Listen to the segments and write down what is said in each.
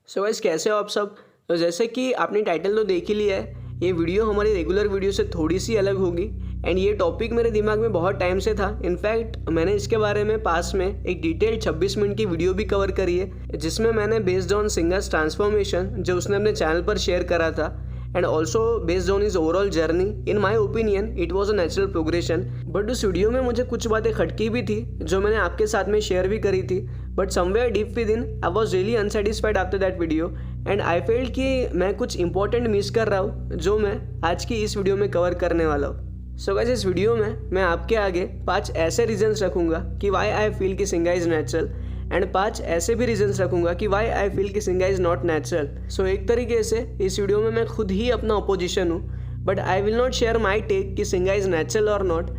So guys, कैसे हो आप सब। तो जैसे कि आपने टाइटल तो देख ही लिया है, ये वीडियो हमारी रेगुलर वीडियो से थोड़ी सी अलग होगी। एंड ये टॉपिक मेरे दिमाग में बहुत टाइम से था। इनफैक्ट मैंने इसके बारे में पास में एक डिटेल्ड 26 मिनट की वीडियो भी कवर करी है, जिसमें मैंने बेस्ड ऑन सिंगर्स ट्रांसफॉर्मेशन जो उसने अपने चैनल पर शेयर करा था and also based on his overall journey, in my opinion it was a natural progression. But उस वीडियो में मुझे कुछ बातें खटकी भी थी जो मैंने आपके साथ में शेयर भी करी थी। But somewhere deep with in I was really unsatisfied after that video and I felt कि मैं कुछ इंपॉर्टेंट मिस कर रहा हूँ जो मैं आज की इस वीडियो में कवर करने वाला हूँ। सो गाइस, इस वीडियो में मैं आपके आगे 5 ऐसे रीजंस रखूँगा कि वाई आई फील कि सिंगा इज़ नेचुरल एंड 5 ऐसे भी रीजंस रखूँगा कि वाई आई फील कि सिंगा इज़ नॉट नेचुरल। सो एक तरीके से इस वीडियो में मैं खुद ही अपना अपोजिशन हूँ, but I will not share my take कि सिंगा इज़ नेचुरल और नॉट।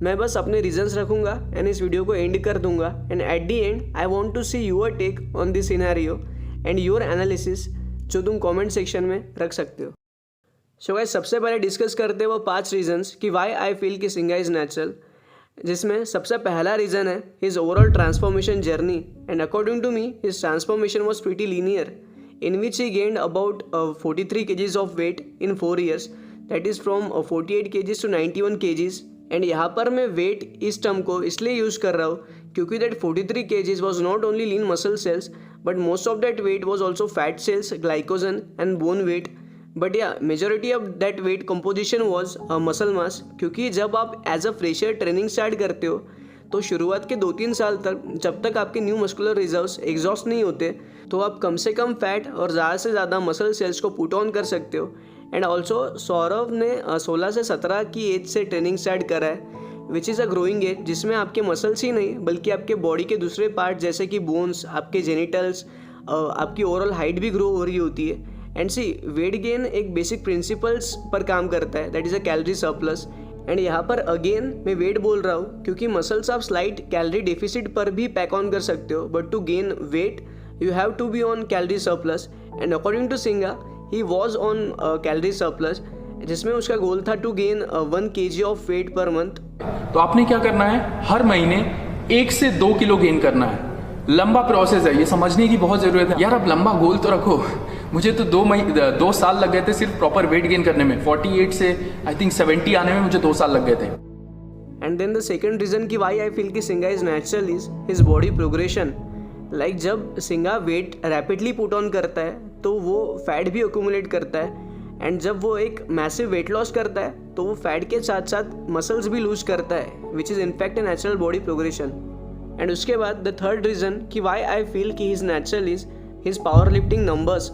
मैं बस अपने रीजंस रखूँगा एंड इस वीडियो को एंड कर दूंगा। And at the end I want to see your take on this scenario and your analysis, जो तुम कॉमेंट सेक्शन में रख सकते हो। सो गाइस, सबसे पहले डिस्कस करते हैं वो 5 रीजंस कि वाई आई फील कि सिंगा इज़ नेचुरल, जिसमें सबसे पहला रीज़न है his overall transformation journey. And according to me his transformation was pretty linear in which he gained about 43 kgs of weight in 4 years, that is from 48 kgs to 91 kgs। And यहाँ पर मैं wait इस term को इसलिए use कर रहा हूँ क्योंकि that 43 kgs was not only lean muscle cells but most of that weight was also fat cells, glycogen and bone weight. But yeah majority of that weight composition was muscle mass, क्योंकि जब आप as a fresher training start करते हो तो शुरुआत के 2-3 साल तक जब तक आपके न्यू मस्कुलर रिजर्व्स एग्जॉस्ट नहीं होते तो आप कम से कम फैट और ज़्यादा से ज़्यादा मसल सेल्स को पुट ऑन कर सकते हो। एंड ऑल्सो सौरभ ने 16 से 17 की एज से ट्रेनिंग स्टार्ट करा है, which is a growing age, जिसमें आपके मसल्स ही नहीं बल्कि आपके बॉडी के दूसरे पार्ट जैसे कि बोन्स, आपके जेनिटल्स, आपकी ओवरऑल हाइट भी ग्रो हो रही होती है। एंड सी, वेट गेन एक बेसिक प्रिंसिपल्स पर काम करता है, that is a calorie surplus. And यहाँ पर अगेन मैं वेट बोल रहा हूँ क्योंकि मसल्स आप स्लाइट कैलोरी डेफिसिट पर भी पैक ऑन कर सकते हो, but to gain weight you have to be on calorie surplus. And according to Singha he was on calorie surplus, जिसमें उसका गोल था to gain 1 kg of weight per month. तो आपने क्या करना है, हर महीने 1 से 2 किलो गेन करना है। लंबा प्रोसेस है, ये समझने की बहुत ज़रूरत है। यार आप लंबा गोल तो रखो। मुझे तो 2 साल लग गए थे सिर्फ प्रॉपर वेट गेन करने में। 48 से आई थिंक 70 आने में मुझे 2 साल लग गए थे। And then the second reason कि वाई आई फील कि Singa is natural is his body progression. Like जब Singa wait rapidly put on करता है तो वो फैट भी अक्यूमुलेट करता है, एंड जब वो एक मैसिव वेट लॉस करता है तो वो फैट के साथ साथ मसल्स भी लूज करता है, which is in fact a natural body progression. And उसके बाद द थर्ड रीज़न कि वाई आई फील कि his natural is his power lifting numbers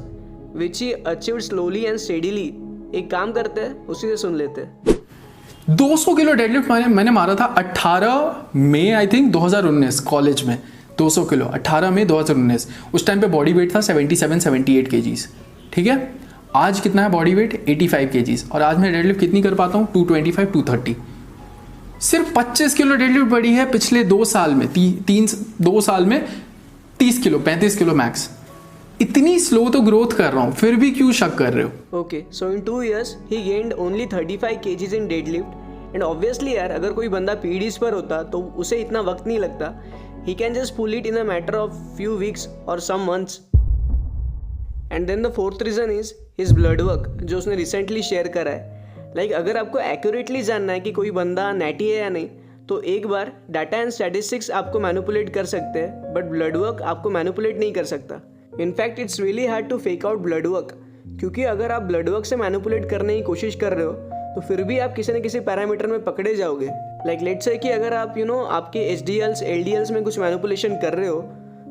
which he achieved slowly and steadily. एक काम करते हैं, उसी से सुन लेते हैं। 200 किलो डेडलिफ्ट मैंने मारा था 18 मई आई थिंक 2019 कॉलेज में। 200 किलो 18 मई 2019। उस टाइम पे बॉडी वेट था 77-78 kgs। ठीक है, आज कितना है बॉडी वेट? 85 kgs। और आज मैं डेडलिफ्ट कितनी कर पाता हूँ? 225-230। सिर्फ 25 किलो डेडलिफ्ट बढ़ी है पिछले 2 साल में। 2 साल में 30 किलो 35 किलो मैक्स। इतनी स्लो तो ग्रोथ कर रहा हूँ, फिर भी क्यों शक कर रहे हो? Okay, so in 2 years he gained only 35 kgs in deadlift. And obviously यार, अगर कोई बंदा पीडीज पर होता तो उसे इतना वक्त नहीं लगता। He can just pull it in a matter of few weeks और some months. And then the fourth reason is his blood work, जो उसने रिसेंटली शेयर करा है। लाइक अगर आपको एक्यूरेटली जानना है कि कोई बंदा नैटी है या नहीं, तो एक बार डाटा एंड स्टैटिस्टिक्स आपको मैनिपुलेट कर सकते हैं, बट ब्लड वर्क आपको मैनिपुलेट नहीं कर सकता। In fact it's really hard to fake out blood work, क्योंकि अगर आप ब्लड वर्क से मैनिपुलेट करने की कोशिश कर रहे हो तो फिर भी आप किसी न किसी पैरामीटर में पकड़े जाओगे। लाइक लेट्स से कि अगर आप आपके HDLs LDLs में कुछ मैनिपुलेशन कर रहे हो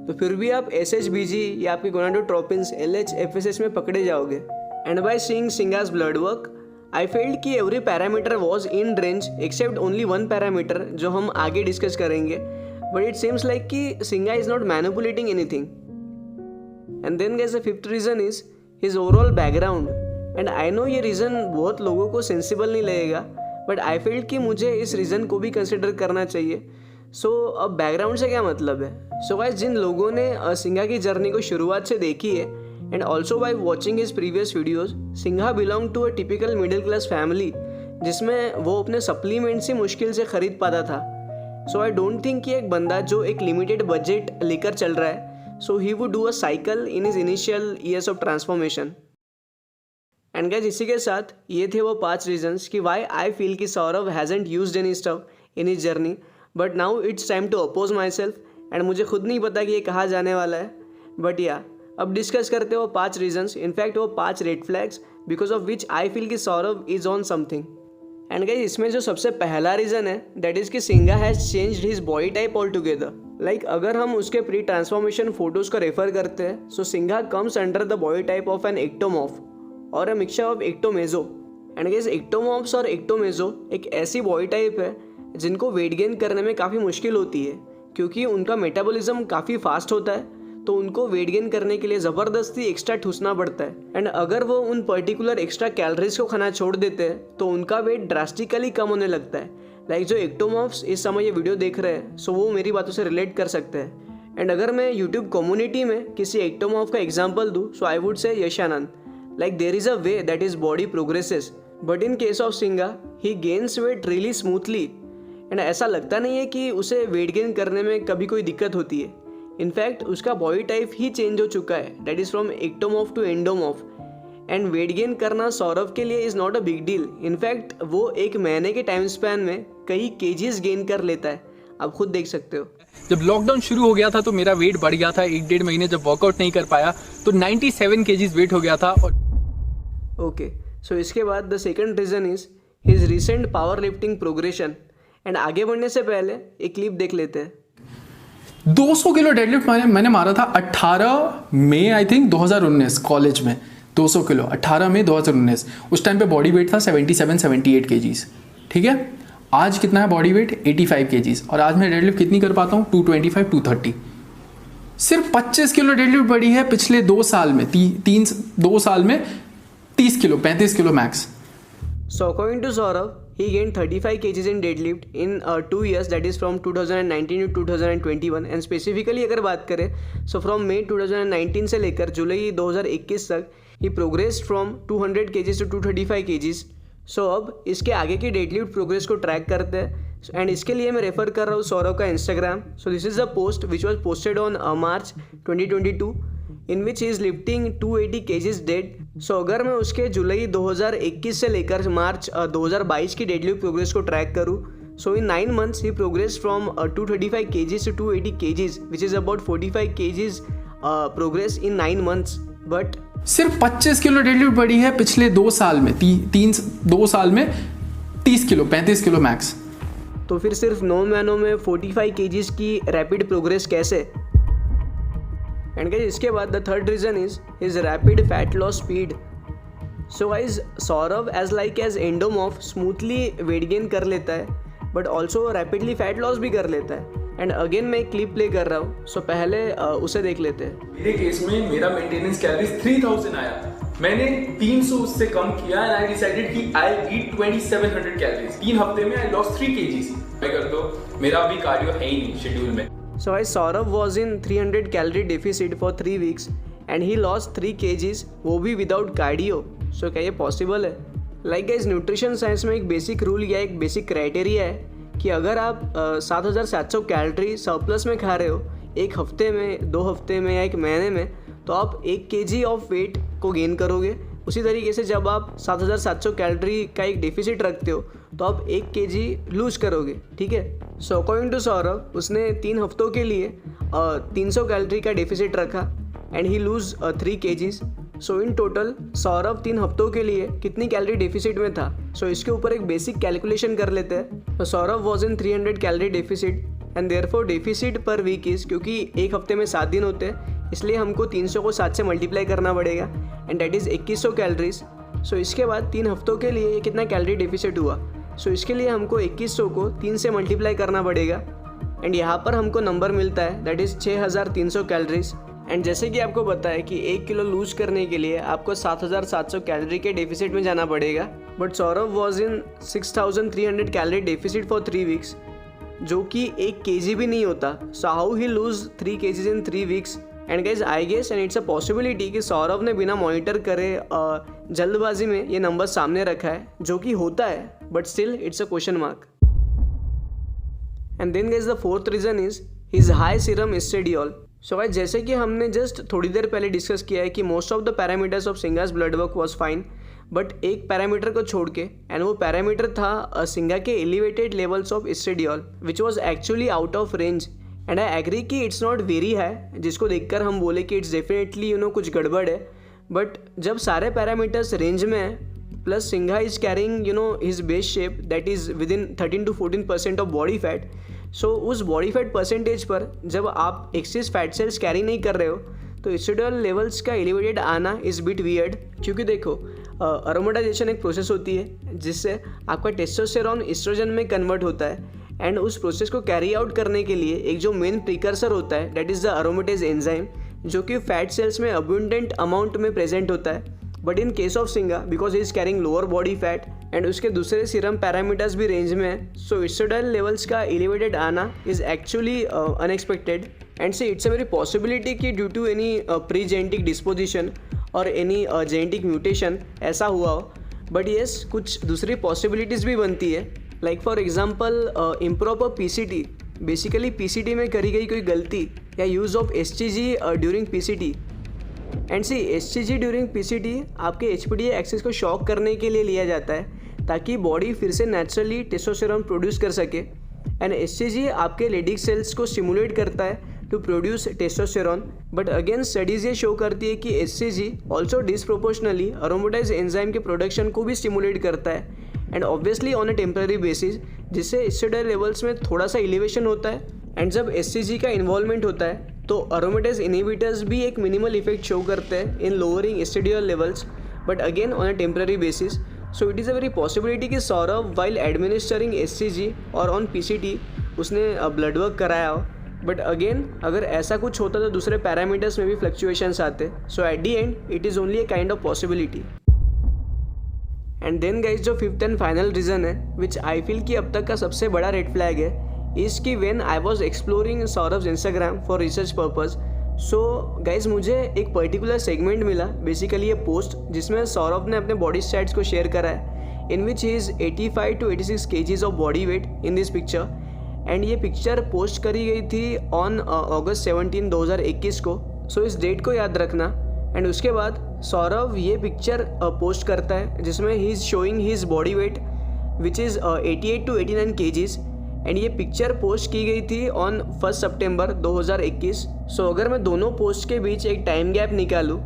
तो फिर भी आप SHBG या आपके गोनाडोट्रोपिन्स LH FSH में पकड़े जाओगे। And by seeing Singha's blood work I felt कि every parameter was in range except only 1 parameter, जो हम आगे डिस्कस करेंगे। बट इट सीम्स लाइक कि Singa is not manipulating anything. And then guys the fifth reason is his overall background. And I know ये reason बहुत लोगों को sensible नहीं लगेगा, बट आई फील्ड कि मुझे इस रीज़न को भी कंसिडर करना चाहिए। सो अब बैकग्राउंड से क्या मतलब है? सो गाइस, जिन लोगों ने सिंगा की जर्नी को शुरुआत से देखी है and also by watching his previous videos, Singha belong to a typical middle class family जिसमें वो अपने सप्लीमेंट्स ही मुश्किल से खरीद पाता था। सो आई डोंट थिंक कि एक बंदा जो एक लिमिटेड बजट लेकर चल रहा है so he would do a cycle in his initial years of transformation. And guys इसी के साथ ये थे वो 5 रीजन्स कि वाई आई फील कि Saurabh hasn't used any stuff in his journey, but now it's time to oppose my self. And मुझे खुद नहीं पता कि ये कहाँ जाने वाला है, बट या अब डिस्कस करते हो 5 रीजन्स, इनफैक्ट वो 5 red flags because of which I feel कि Saurabh is on something. And guys इसमें जो सबसे पहला रीज़न है दैट इज़ कि Singha has changed his body type all together. Like अगर हम उसके प्री ट्रांसफॉर्मेशन फोटोज़ को रेफर करते हैं, so Singha comes under the body type of an ectomorph और a mixture of ectomeso. And guys ectomorphs और एक्टोमेजो एक ऐसी बॉडी टाइप है जिनको वेट गेन करने में काफ़ी मुश्किल होती है क्योंकि उनका मेटाबॉलिज्म काफ़ी फास्ट होता है, तो उनको वेट गेन करने के लिए ज़बरदस्ती एक्स्ट्रा ठूसना पड़ता है. एंड अगर वो उन पर्टिकुलर एक्स्ट्रा कैलोरीज को खाना छोड़ देते हैं तो उनका वेट ड्रास्टिकली कम होने लगता है. लाइक जो एक्टोमॉर्फ्स इस समय ये वीडियो देख रहे हैं, सो वो मेरी बातों से रिलेट कर सकते हैं. एंड अगर मैं यूट्यूब कम्युनिटी में किसी एक्टोमॉर्फ का एग्जाम्पल दूँ, सो I would say Yashanand. Like there is a way that his body progresses, but in case of Singa, he gains weight really smoothly. And ऐसा लगता नहीं है कि उसे वेट गेन करने में कभी कोई दिक्कत होती है. इनफैक्ट उसका बॉडी टाइप ही चेंज हो चुका है, that is from ectomorph to endomorph. And weight gain करना सौरभ के लिए is not a big deal. In fact वो 1 महीने के टाइम स्पैन में कई केजीज गेन कर लेता है, आप खुद देख सकते हो. जब लॉकडाउन शुरू हो गया था तो मेरा वेट बढ़ गया था. 1-1.5 महीने जब वर्कआउट नहीं कर पाया तो 97 केजीज वेट हो गया था. और ओके, सो इसके बाद the second reason is his recent power lifting progression. And आगे बढ़ने से पहले एक क्लिप देख लेते हैं. 200 किलो डेडलिफ्ट मैंने मारा था 18 मई आई थिंक 2019 कॉलेज में. 200 किलो 18 मई 2019. उस टाइम पे बॉडी वेट था 77-78 केजीज. ठीक है, आज कितना है बॉडी वेट? 85 केजीज. और आज मैं डेडलिफ्ट कितनी कर पाता हूँ? 225-230. सिर्फ 25 किलो डेडलिफ्ट बढ़ी है पिछले 2 साल में. 2 साल में 30 kilo 35 kilo max. So according to Saurav, he gained 35 kgs in deadlift in 2 years, that is from 2019 to 2021. And specifically अगर बात करें, so from May 2019 से लेकर जुलाई 2021 तक he progressed from 200 kgs to 235 kgs. So अब इसके आगे की डेडलिफ्ट प्रोग्रेस को ट्रैक करते हैं. एंड इसके लिए मैं रेफर कर रहा हूँ सौरव का Instagram. So this is a post which was posted on March 2022 in which he is lifting 280 kgs dead. So अगर मैं उसके जुलाई 2021 से लेकर मार्च 2022 की डेडलिफ्ट प्रोग्रेस को ट्रैक करूँ, सो इन 9 months he progress from 235 kgs to 280 kgs which is about 45 kgs progress in 9 months. But सिर्फ 25 kilo deadlift बढ़ी है पिछले 2 साल में. 2 साल में 30 किलो 35 किलो मैक्स. तो फिर सिर्फ 9 महीनों में 45 kgs की रैपिड प्रोग्रेस कैसे? एंड गाइस इसके बाद the third reason is his rapid fat loss speed. So guys Saurabh as endomorph smoothly weight gain कर लेता है, but also rapidly fat loss भी कर लेता है. एंड अगेन मैं एक क्लिप प्ले कर रहा हूँ, सो पहले उसे देख लेते हैं. मेरे केस में मेरा मेंटेनेंस कैलोरीज 3000 आया. मैंने 300 उससे कम किया एंड आई डिसाइडेड कि आई ईट 2700 कैलोरीज. 3 हफ्ते में आई लॉस्ट 3 kgs. मैं कर दो, मेरा अभी कार्डियो है ही नहीं शेड्यूल में. So guys, Saurav was in 300 calorie deficit for 3 weeks and he lost 3 kgs, वो भी without cardio. So क्या ये possible है? Like guys, न्यूट्रिशन साइंस में एक बेसिक रूल या एक बेसिक क्राइटेरिया है कि अगर आप 7700 कैलोरी सरप्लस में खा रहे हो 1 हफ्ते में, 2 हफ्ते में या 1 महीने में, तो आप 1 kg ऑफ वेट को गेन करोगे. उसी तरीके से जब आप 7700 कैलोरी का एक डेफिसिट रखते हो तो आप 1 kg लूज करोगे. ठीक है, सो अकॉर्डिंग टू सौरभ उसने 3 हफ्तों के लिए 300 कैलोरी का डेफिसिट रखा and he lose 3 kgs. So in total Saurabh 3 हफ्तों के लिए कितनी कैलोरी डेफिसिट में था? सो इसके ऊपर एक बेसिक कैलकुलेशन कर लेते हैं. Saurabh was in 300 calorie deficit and therefore deficit per week is, क्योंकि एक हफ्ते में 7 दिन होते हैं इसलिए हमको 300 को 7 से मल्टीप्लाई करना पड़ेगा एंड डैट इज़ 2100 कैलोरीज. सो इसके बाद 3 हफ्तों के लिए ये कितना कैलोरी डेफिसिट हुआ? सो इसके लिए हमको 2100 को 3 से मल्टीप्लाई करना पड़ेगा एंड यहाँ पर हमको नंबर मिलता है दैट इज़ 6300 कैलोरीज. एंड जैसे कि आपको पता है कि 1 किलो लूज करने के लिए आपको 7700 कैलोरी के डेफिसिट में जाना पड़ेगा. But Saurabh was in 6300 calorie deficit for 3 weeks, जो कि 1 kg भी नहीं होता. So how he lose 3 kgs in 3 weeks? And guys I guess and it's a possibility कि सौरभ ने बिना मॉनिटर करे जल्दबाजी में ये नंबर सामने रखा है, जो कि होता है, but still it's a question mark. And then guys the fourth reason is his high serum estradiol. So guys, जैसे कि हमने जस्ट थोड़ी देर पहले डिस्कस किया है कि most of the parameters of Singha's blood work was fine, but एक parameter को छोड़ के, एंड वो पैरामीटर था सिंगा के elevated levels of estradiol which was actually out of range. And I agree कि इट्स नॉट वेरी हाई, जिसको देखकर हम बोले कि इट्स डेफिनेटली कुछ गड़बड़ है। बट जब सारे पैरामीटर्स रेंज में है, plus Singha is carrying his base shape that is within 13 to 14% of body fat, so उस बॉडी फैट परसेंटेज पर जब आप एक्सेस फैट सेल्स कैरी नहीं कर रहे हो तो एस्ट्रेडियोल लेवल्स का एलिवेटेड आना इज़ बिट वियर्ड। क्योंकि देखो, अरोमेटाइजेशन एक प्रोसेस होती है जिससे आपका टेस्टोस्टेरॉन एस्ट्रोजन में कन्वर्ट होता है, एंड उस प्रोसेस को कैरी आउट करने के लिए एक जो मेन प्रिकर्सर होता है दैट इज़ द अरोमेटेज एंजाइम, जो कि फैट सेल्स में अबुंडेंट अमाउंट में प्रेजेंट होता है। But in case of Singa, because he is carrying lower body fat and उसके दूसरे सीरम पैरामीटर्स भी रेंज में है, सो एस्ट्रेडियोल लेवल्स का एलिवेटेड आना is actually unexpected. And say it's a very possibility कि due to any pre genetic disposition और any genetic mutation ऐसा हुआ हो। बट येस, कुछ दूसरी पॉसिबिलिटीज़ भी बनती है, like for example improper PCT, basically PCT में करी गई कोई गलती या use of STG during PCT. And see, STG during PCT आपके एचपीडीए एक्सिस को शॉक करने के लिए लिया जाता है ताकि बॉडी फिर से नेचुरली टेस्टोस्टेरोन प्रोड्यूस कर सके। एंड एसटीजी आपके लेडिक सेल्स को स्टिमुलेट करता है to produce testosterone. But again studies ये शो करती है कि STG also disproportionately aromatize enzyme के प्रोडक्शन को भी स्टिमुलेट करता है, and obviously on a temporary basis, जिससे एस्ट्रेडियोल लेवल्स में थोड़ा सा एलिवेशन होता है। एंड जब एससीजी का इन्वॉल्वमेंट होता है तो अरोमेटेज इनहिबिटर्स भी एक मिनिमल इफेक्ट शो करते हैं in lowering estradiol levels, but again on a temporary basis. So it is a very possibility कि सौरभ वाइल एडमिनिस्टरिंग एससीजी और ऑन पीसीटी उसने ब्लड वर्क कराया हो। बट अगेन, अगर ऐसा कुछ होता तो दूसरे पैरामीटर्स में भी फ्लक्चुएशंस आते, so at the end it is only a kind of possibility. And then guys, जो फिफ्थ एंड फाइनल रीज़न है विच आई फील कि अब तक का सबसे बड़ा रेड फ्लैग है, इज़ कि when I was exploring Saurabh's Instagram for research purpose, so guys मुझे एक पर्टिकुलर सेगमेंट मिला, बेसिकली ये पोस्ट जिसमें सौरभ ने अपने बॉडी स्टैट्स को शेयर करा है, in which he is 85 to 86 kgs of body weight in this picture. And ये पिक्चर पोस्ट करी गई थी ऑन August 17, 2021 को, सो इस डेट को याद रखना। एंड उसके बाद सौरभ ये पिक्चर पोस्ट करता है जिसमें he is showing his body wait which is 88 to 89 kgs, and ये पिक्चर पोस्ट की गई थी ऑन 1 September 2021। सो अगर मैं दोनों पोस्ट के बीच एक टाइम गैप निकालूँ,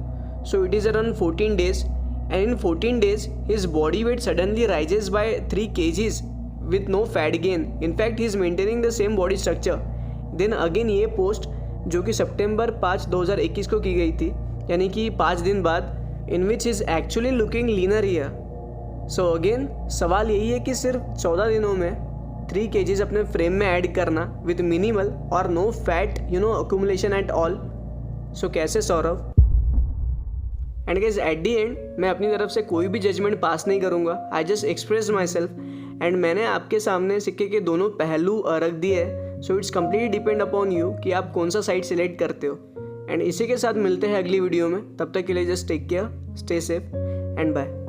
so it is around 14 days, and in 14 days his body weight suddenly rises by 3 kgs with no fat gain. In fact, he is maintaining the same body structure. Then again ये post जो कि September 5, 2021 को की गई थी, यानी कि 5 दिन बाद, in which is actually looking leaner here. So again सवाल यही है कि सिर्फ 14 दिनों में 3 kgs अपने फ्रेम में ऐड करना with minimal और no fat accumulation at all. So कैसे Saurabh? And guys, eight the and मैं अपनी तरफ से कोई भी जजमेंट पास नहीं करूँगा, I just express my self, and मैंने आपके सामने सिक्के के दोनों पहलू रख दिए हैं। So it's completely depend upon you कि आप कौन सा साइड सिलेक्ट करते हो। एंड इसी के साथ मिलते हैं अगली वीडियो में, तब तक के लिए just take care, stay safe and bye.